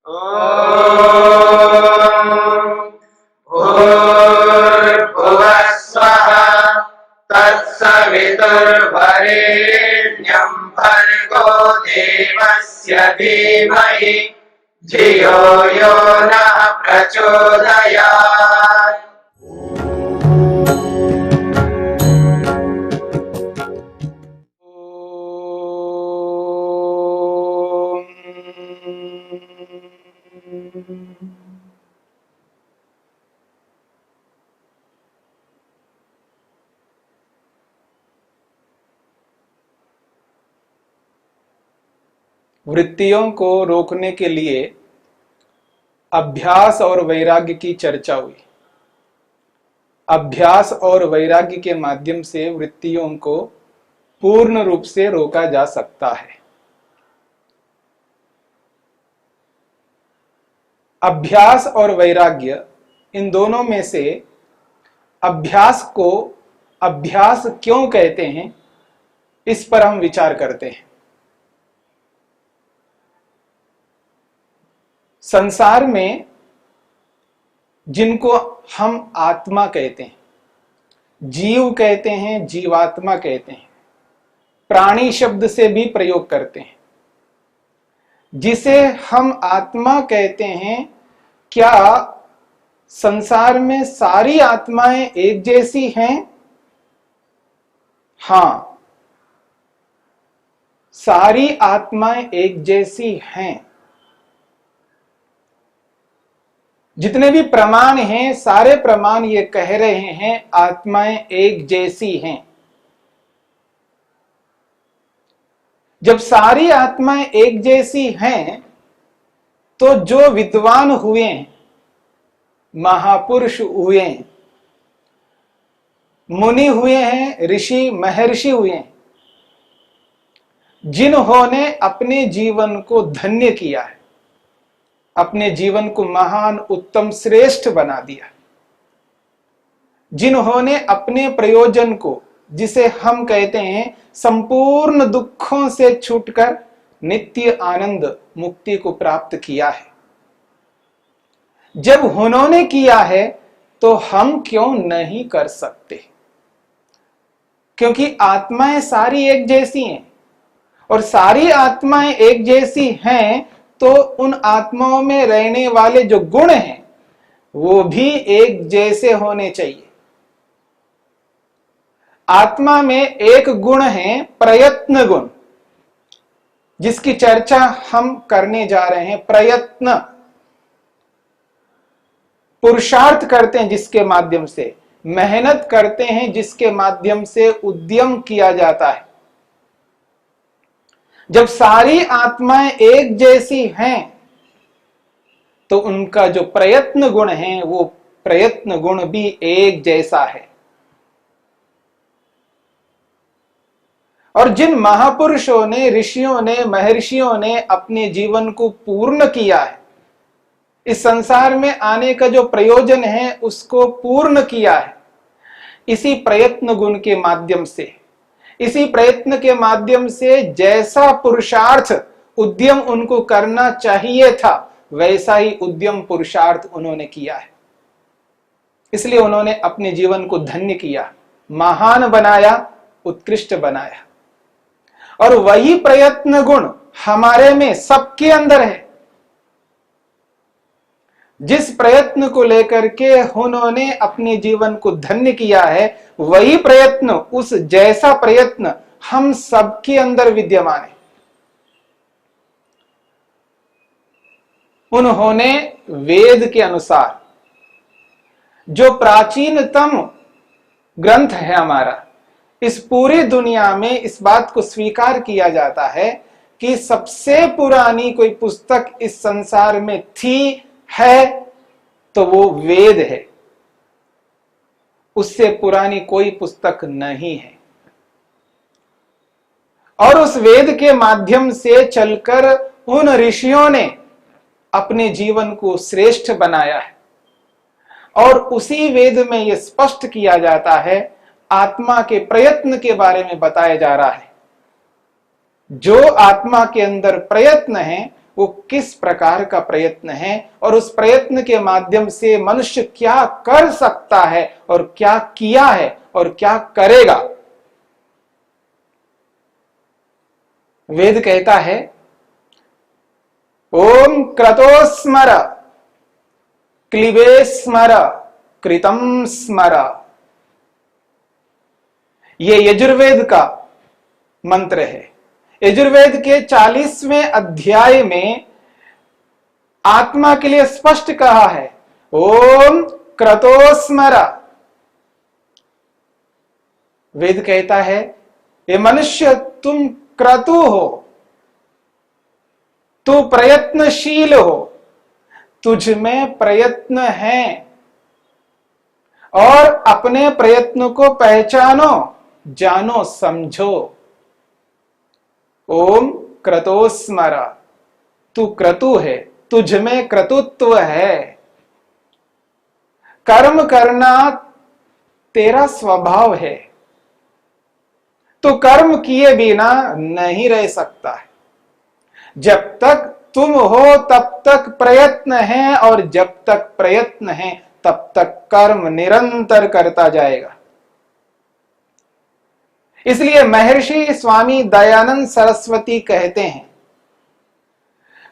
भूर्भुवः स्वः तत्सवितुर्वरेण्यं भर्गो देवस्य धीमहि धियो यो नः प्रचोदयात्। वृत्तियों को रोकने के लिए अभ्यास और वैराग्य की चर्चा हुई। अभ्यास और वैराग्य के माध्यम से वृत्तियों को पूर्ण रूप से रोका जा सकता है। अभ्यास और वैराग्य, इन दोनों में से अभ्यास को अभ्यास क्यों कहते हैं, इस पर हम विचार करते हैं। संसार में जिनको हम आत्मा कहते हैं, जीव कहते हैं, जीवात्मा कहते हैं, प्राणी शब्द से भी प्रयोग करते हैं, जिसे हम आत्मा कहते हैं, क्या संसार में सारी आत्माएं एक जैसी हैं? हां, सारी आत्माएं एक जैसी हैं। जितने भी प्रमाण हैं, सारे प्रमाण ये कह रहे हैं आत्माएं एक जैसी हैं। जब सारी आत्माएं एक जैसी हैं, तो जो विद्वान हुए हैं, महापुरुष हुए हैं, मुनि हुए हैं, ऋषि महर्षि हुए हैं, जिन्होंने अपने जीवन को धन्य किया है, अपने जीवन को महान, उत्तम, श्रेष्ठ बना दिया, जिन्होंने अपने प्रयोजन को, जिसे हम कहते हैं संपूर्ण दुखों से छूटकर नित्य आनंद मुक्ति को प्राप्त किया है, जब उन्होंने किया है तो हम क्यों नहीं कर सकते? क्योंकि आत्माएं सारी एक जैसी हैं, और सारी आत्माएं एक जैसी हैं तो उन आत्माओं में रहने वाले जो गुण हैं वो भी एक जैसे होने चाहिए। आत्मा में एक गुण है प्रयत्न गुण, जिसकी चर्चा हम करने जा रहे हैं। प्रयत्न, पुरुषार्थ करते हैं जिसके माध्यम से, मेहनत करते हैं जिसके माध्यम से उद्यम किया जाता है। जब सारी आत्माएं एक जैसी हैं तो उनका जो प्रयत्न गुण है वो प्रयत्न गुण भी एक जैसा है। और जिन महापुरुषों ने, ऋषियों ने, महर्षियों ने अपने जीवन को पूर्ण किया है, इस संसार में आने का जो प्रयोजन है उसको पूर्ण किया है, इसी प्रयत्न गुण के माध्यम से, इसी प्रयत्न के माध्यम से जैसा पुरुषार्थ, उद्यम उनको करना चाहिए था, वैसा ही उद्यम पुरुषार्थ उन्होंने किया है। इसलिए उन्होंने अपने जीवन को धन्य किया, महान बनाया, उत्कृष्ट बनाया। और वही प्रयत्न गुण हमारे में, सबके अंदर है। जिस प्रयत्न को लेकर के उन्होंने अपने जीवन को धन्य किया है, वही प्रयत्न, उस जैसा प्रयत्न हम सबके अंदर विद्यमान है। उन्होंने वेद के अनुसार, जो प्राचीनतम ग्रंथ है हमारा, इस पूरी दुनिया में इस बात को स्वीकार किया जाता है कि सबसे पुरानी कोई पुस्तक इस संसार में थी, है, तो वो वेद है। उससे पुरानी कोई पुस्तक नहीं है। और उस वेद के माध्यम से चलकर उन ऋषियों ने अपने जीवन को श्रेष्ठ बनाया है। और उसी वेद में यह स्पष्ट किया जाता है, आत्मा के प्रयत्न के बारे में बताया जा रहा है। जो आत्मा के अंदर प्रयत्न है वो किस प्रकार का प्रयत्न है और उस प्रयत्न के माध्यम से मनुष्य क्या कर सकता है और क्या किया है और क्या करेगा। वेद कहता है ओम क्रतोस्मर क्लिबे स्मर कृतम स्मर। ये यजुर्वेद का मंत्र है। यजुर्वेद के 40वें अध्याय में आत्मा के लिए स्पष्ट कहा है ओम क्रतोस्मर। वेद कहता है ये मनुष्य तुम क्रतु हो, तू प्रयत्नशील हो, तुझ में प्रयत्न है और अपने प्रयत्न को पहचानो, जानो, समझो। ओम क्रतोस्मर, तू क्रतु है, तुझ में क्रतुत्व है। कर्म करना तेरा स्वभाव है, तो कर्म किए बिना नहीं रह सकता है। जब तक तुम हो तब तक प्रयत्न है और जब तक प्रयत्न है तब तक कर्म निरंतर करता जाएगा। इसलिए महर्षि स्वामी दयानंद सरस्वती कहते हैं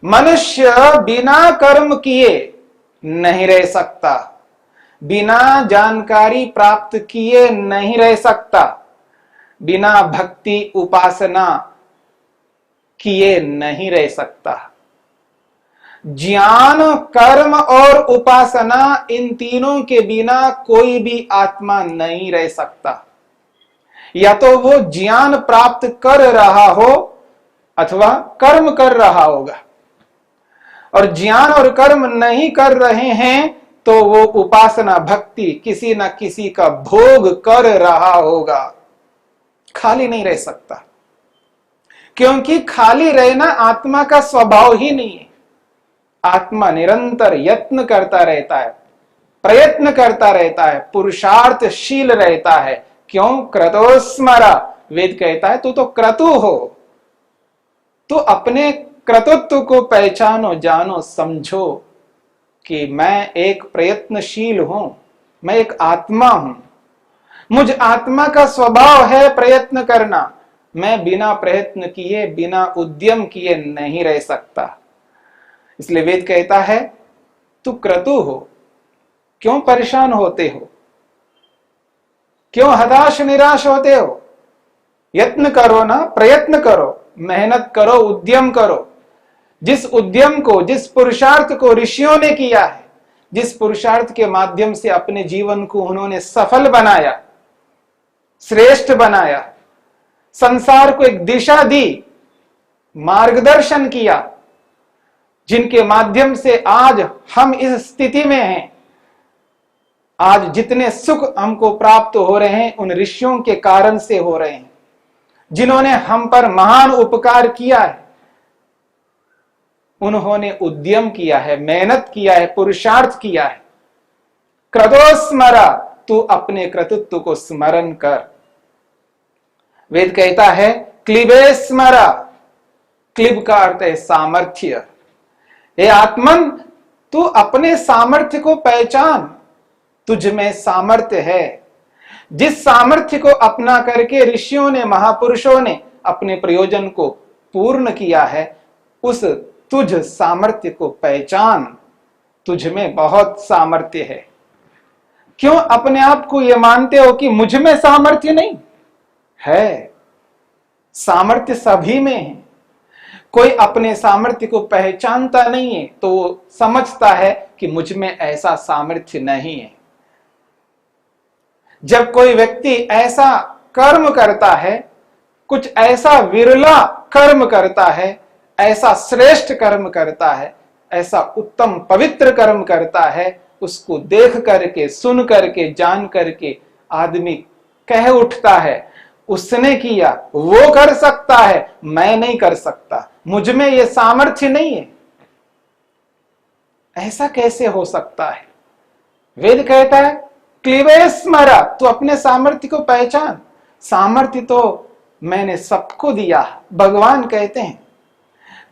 मनुष्य बिना कर्म किए नहीं रह सकता, बिना जानकारी प्राप्त किए नहीं रह सकता, बिना भक्ति उपासना किए नहीं रह सकता। ज्ञान, कर्म और उपासना, इन तीनों के बिना कोई भी आत्मा नहीं रह सकता। या तो वो ज्ञान प्राप्त कर रहा हो अथवा कर्म कर रहा होगा, और ज्ञान और कर्म नहीं कर रहे हैं तो वो उपासना भक्ति किसी न किसी का भोग कर रहा होगा। खाली नहीं रह सकता, क्योंकि खाली रहना आत्मा का स्वभाव ही नहीं है। आत्मा निरंतर यत्न करता रहता है, प्रयत्न करता रहता है, पुरुषार्थशील रहता है। क्यों? क्रतोस्मरा। वेद कहता है तू तो क्रतु हो, तू अपने क्रतुत्व को पहचानो, जानो, समझो कि मैं एक प्रयत्नशील हूं, मैं एक आत्मा हूं, मुझ आत्मा का स्वभाव है प्रयत्न करना। मैं बिना प्रयत्न किए, बिना उद्यम किए नहीं रह सकता। इसलिए वेद कहता है तू क्रतु हो। क्यों परेशान होते हो? क्यों हताश निराश होते हो? यत्न करो ना, प्रयत्न करो, मेहनत करो, उद्यम करो। जिस उद्यम को, जिस पुरुषार्थ को ऋषियों ने किया है, जिस पुरुषार्थ के माध्यम से अपने जीवन को उन्होंने सफल बनाया, श्रेष्ठ बनाया, संसार को एक दिशा दी, मार्गदर्शन किया, जिनके माध्यम से आज हम इस स्थिति में हैं, आज जितने सुख हमको प्राप्त हो रहे हैं उन ऋषियों के कारण से हो रहे हैं, जिन्होंने हम पर महान उपकार किया है। उन्होंने उद्यम किया है, मेहनत किया है, पुरुषार्थ किया है। क्रतोस्मरा, तू अपने क्रतुत्व को स्मरण कर। वेद कहता है क्लिबे स्मरा। क्लिब का अर्थ है सामर्थ्य। हे आत्मन, तू अपने सामर्थ्य को पहचान, तुझ में सामर्थ्य है। जिस सामर्थ्य को अपना करके ऋषियों ने, महापुरुषों ने अपने प्रयोजन को पूर्ण किया है, उस तुझ सामर्थ्य को पहचान। तुझ में बहुत सामर्थ्य है। क्यों अपने आप को यह मानते हो कि मुझ में सामर्थ्य नहीं है? सामर्थ्य सभी में है। कोई अपने सामर्थ्य को पहचानता नहीं है तो वो समझता है कि मुझ में ऐसा सामर्थ्य नहीं है। जब कोई व्यक्ति ऐसा कर्म करता है, कुछ ऐसा विरला कर्म करता है, ऐसा श्रेष्ठ कर्म करता है, ऐसा उत्तम पवित्र कर्म करता है, उसको देख करके, सुन करके, जान करके आदमी कह उठता है उसने किया, वो कर सकता है, मैं नहीं कर सकता, मुझ में ये सामर्थ्य नहीं है। ऐसा कैसे हो सकता है? वेद कहता है क्लिबे स्मरा, तू अपने सामर्थ्य को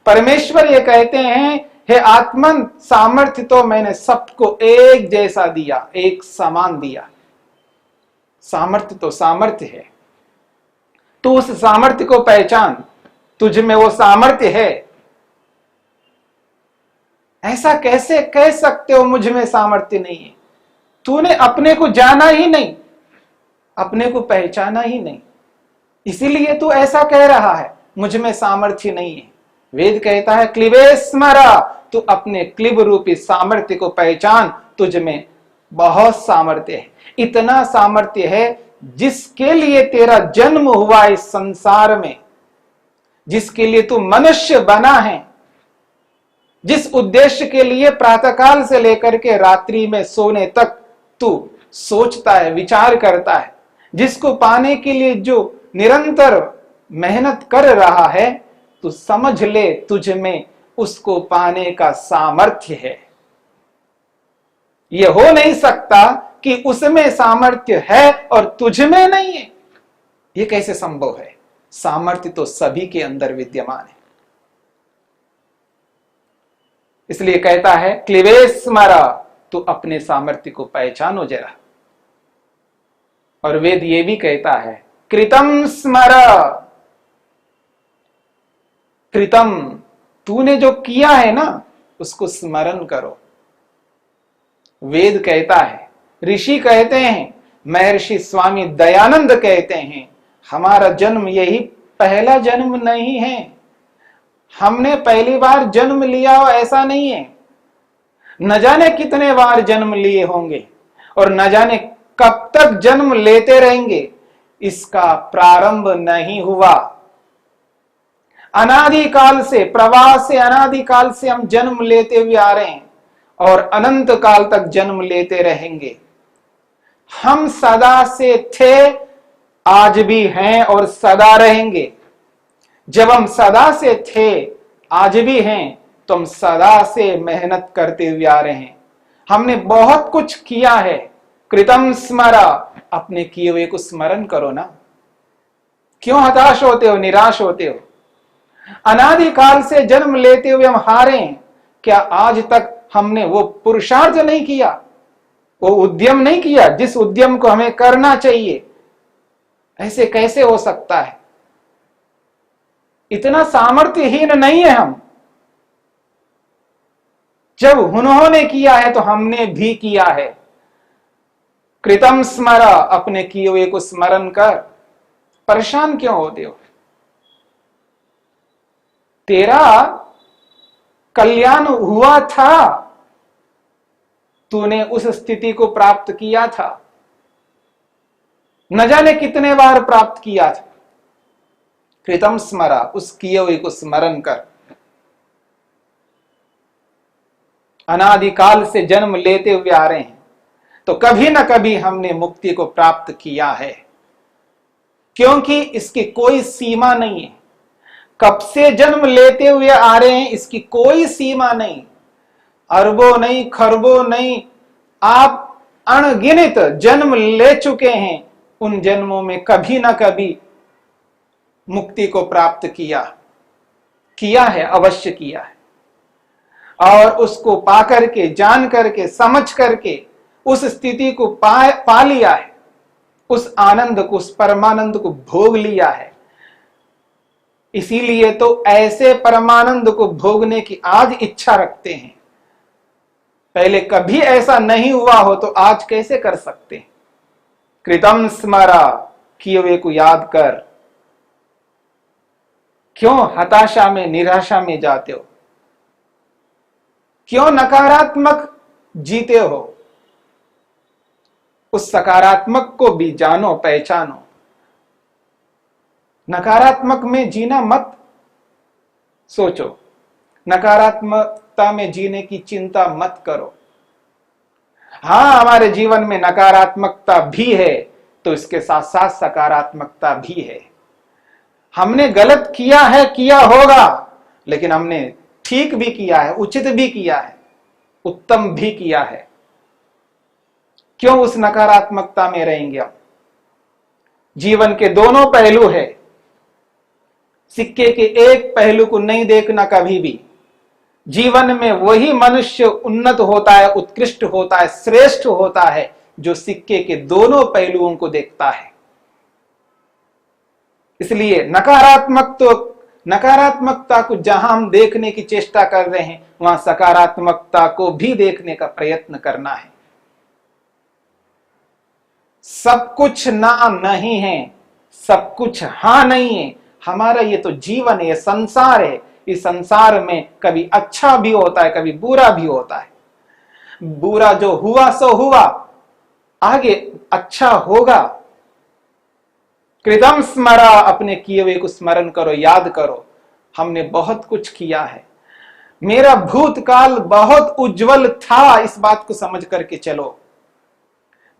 परमेश्वर ये कहते हैं, हे आत्मन, सामर्थ्य तो मैंने सबको एक जैसा दिया, एक समान दिया। सामर्थ्य तो सामर्थ्य है, तू उस सामर्थ्य को पहचान, तुझ में वो सामर्थ्य है। ऐसा कैसे कह सकते हो मुझ में सामर्थ्य नहीं है? तूने अपने को जाना ही नहीं, अपने को पहचाना ही नहीं, इसीलिए तू ऐसा कह रहा है मुझ में सामर्थ्य नहीं है। वेद कहता है क्लिबे स्मरा, तू अपने क्लिब रूपी सामर्थ्य को पहचान, तुझ में बहुत सामर्थ्य है। इतना सामर्थ्य है जिसके लिए तेरा जन्म हुआ इस संसार में, जिसके लिए तू मनुष्य बना है, जिस उद्देश्य के लिए प्रातःकाल से लेकर के रात्रि में सोने तक तू सोचता है, विचार करता है, जिसको पाने के लिए जो निरंतर मेहनत कर रहा है, तू समझ ले तुझ में उसको पाने का सामर्थ्य है। यह हो नहीं सकता कि उसमें सामर्थ्य है और तुझ में नहीं है। यह कैसे संभव है? सामर्थ्य तो सभी के अंदर विद्यमान है। इसलिए कहता है क्लिबे स्मरा, तू अपने सामर्थ्य को पहचानो जरा। और वेद ये भी कहता है कृतम स्मर, कृतम, तूने जो किया है ना उसको स्मरण करो। वेद कहता है, ऋषि कहते हैं, महर्षि स्वामी दयानंद कहते हैं, हमारा जन्म यही पहला जन्म नहीं है। हमने पहली बार जन्म लिया हो ऐसा नहीं है, न जाने कितने बार जन्म लिए होंगे और न जाने कब तक जन्म लेते रहेंगे, इसका प्रारंभ नहीं हुआ। अनादिकाल से, प्रवास से अनादिकाल से हम जन्म लेते हुए आ रहे हैं और अनंत काल तक जन्म लेते रहेंगे। हम सदा से थे, आज भी हैं और सदा रहेंगे। जब हम सदा से थे, आज भी हैं, तो हम सदा से मेहनत करते हुए आ रहे हैं। हमने बहुत कुछ किया है। कृतम स्मरा, अपने किए हुए को स्मरण करो ना। क्यों हताश होते हो, निराश होते हो? अनादिकाल से जन्म लेते हुए हम हारे हैं। क्या आज तक हमने वो पुरुषार्थ नहीं किया, वो उद्यम नहीं किया जिस उद्यम को हमें करना चाहिए? ऐसे कैसे हो सकता है? इतना सामर्थ्यहीन नहीं है हम। जब उन्होंने किया है तो हमने भी किया है। कृतम स्मरा, अपने किए हुए को स्मरण कर। परेशान क्यों होते हो? तेरा कल्याण हुआ था, तूने उस स्थिति को प्राप्त किया था, न जाने कितने बार प्राप्त किया था। कृतम स्मरा, उस किए हुए को स्मरण कर। अनादिकाल से जन्म लेते हुए आ रहे हैं तो कभी ना कभी हमने मुक्ति को प्राप्त किया है, क्योंकि इसकी कोई सीमा नहीं है। कब से जन्म लेते हुए आ रहे हैं इसकी कोई सीमा नहीं, अरबों नहीं, खरबों नहीं, आप अनगिनत जन्म ले चुके हैं। उन जन्मों में कभी ना कभी मुक्ति को प्राप्त किया है, अवश्य किया है। और उसको पा करके, जान करके, समझ करके उस स्थिति को पा लिया है, उस आनंद को, उस परमानंद को भोग लिया है। इसीलिए तो ऐसे परमानंद को भोगने की आज इच्छा रखते हैं। पहले कभी ऐसा नहीं हुआ हो तो आज कैसे कर सकते हैं? कृतम स्मरा, किए हुए को याद कर। क्यों हताशा में, निराशा में जाते हो? क्यों नकारात्मक जीते हो? उस सकारात्मक को भी जानो, पहचानो। नकारात्मक में जीना मत सोचो, नकारात्मकता में जीने की चिंता मत करो। हां, हमारे जीवन में नकारात्मकता भी है तो इसके साथ साथ सकारात्मकता भी है। हमने गलत किया है, किया होगा, लेकिन हमने ठीक भी किया है, उचित भी किया है, उत्तम भी किया है। क्यों उस नकारात्मकता में रहेंगे हम? जीवन के दोनों पहलू है, सिक्के के एक पहलू को नहीं देखना कभी भी। जीवन में वही मनुष्य उन्नत होता है, उत्कृष्ट होता है, श्रेष्ठ होता है जो सिक्के के दोनों पहलुओं को देखता है। इसलिए नकारात्मकता को जहां हम देखने की चेष्टा कर रहे हैं, वहां सकारात्मकता को भी देखने का प्रयत्न करना है। सब कुछ ना नहीं है, सब कुछ हाँ नहीं है। हमारा ये तो जीवन है, ये संसार है। इस संसार में कभी अच्छा भी होता है, कभी बुरा भी होता है। बुरा जो हुआ सो हुआ, आगे अच्छा होगा। कृतम स्मरा, अपने किए हुए को स्मरण करो, याद करो। हमने बहुत कुछ किया है। मेरा भूतकाल बहुत उज्जवल था, इस बात को समझ करके चलो।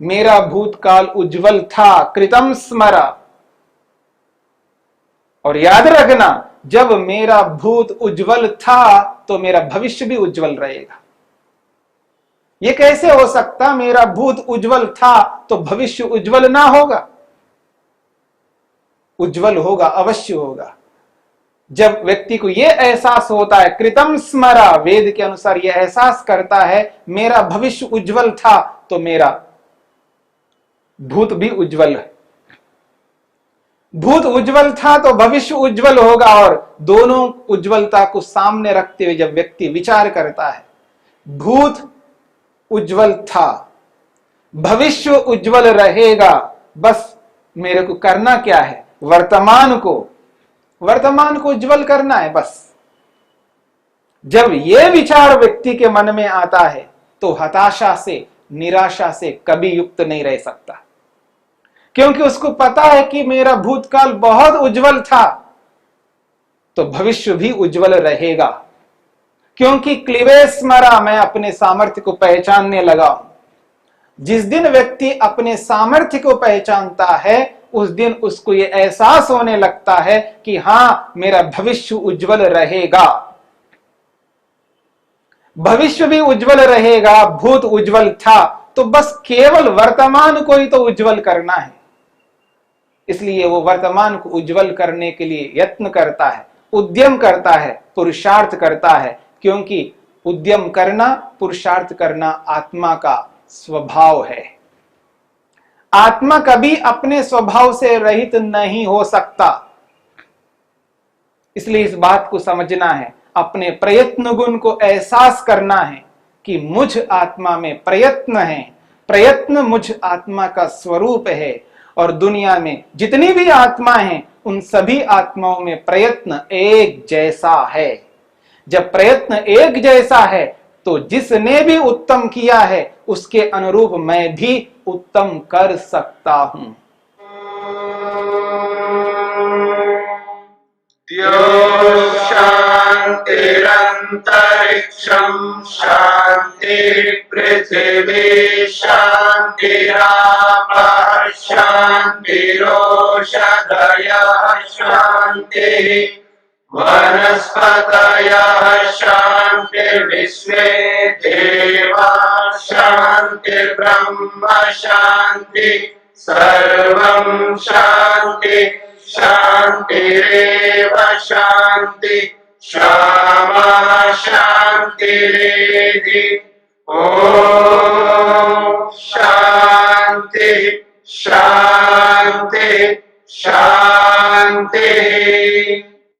मेरा भूतकाल उज्जवल था, कृतम स्मरा। और याद रखना, जब मेरा भूत उज्जवल था तो मेरा भविष्य भी उज्जवल रहेगा। यह कैसे हो सकता, मेरा भूत उज्जवल था तो भविष्य उज्जवल ना होगा? उज्जवल होगा, अवश्य होगा। जब व्यक्ति को यह एहसास होता है, कृतम स्मरा, वेद के अनुसार यह एहसास करता है मेरा भविष्य उज्जवल था, तो मेरा भूत भी उज्जवल है। भूत उज्जवल था तो भविष्य उज्जवल होगा। और दोनों उज्जवलता को सामने रखते हुए जब व्यक्ति विचार करता है, भूत उज्जवल था, भविष्य उज्जवल रहेगा, बस मेरे को करना क्या है, वर्तमान को उज्जवल करना है बस। जब यह विचार व्यक्ति के मन में आता है तो हताशा से, निराशा से कभी युक्त नहीं रह सकता, क्योंकि उसको पता है कि मेरा भूतकाल बहुत उज्जवल था तो भविष्य भी उज्जवल रहेगा। क्योंकि क्लिवे स्मरा, मैं अपने सामर्थ्य को पहचानने लगा हूं। जिस दिन व्यक्ति अपने सामर्थ्य को पहचानता है, उस दिन उसको यह एहसास होने लगता है कि हां, मेरा भविष्य उज्जवल रहेगा। भविष्य भी उज्जवल रहेगा, भूत उज्जवल था, तो बस केवल वर्तमान को ही तो उज्जवल करना है। इसलिए वो वर्तमान को उज्जवल करने के लिए यत्न करता है, उद्यम करता है, पुरुषार्थ करता है। क्योंकि उद्यम करना, पुरुषार्थ करना आत्मा का स्वभाव है। आत्मा कभी अपने स्वभाव से रहित नहीं हो सकता। इसलिए इस बात को समझना है, अपने प्रयत्न गुण को एहसास करना है कि मुझ आत्मा में प्रयत्न है, प्रयत्न मुझ आत्मा का स्वरूप है। और दुनिया में जितनी भी आत्मा हैं, उन सभी आत्माओं में प्रयत्न एक जैसा है। जब प्रयत्न एक जैसा है तो जिसने भी उत्तम किया है उसके अनुरूप मैं भी उत्तम कर सकता हूं। शांतिरंतरिक्षं शांति पृथिवी शांतिरापः शांतिरोषधयः शांति वनस्पतयः शांतिर्विश्वे देवाः शांतिर्ब्रह्म शांति सर्वं शांति शांतिरेव शांति क्षमा शांतिरेधि। ओम शांति शांति शांति।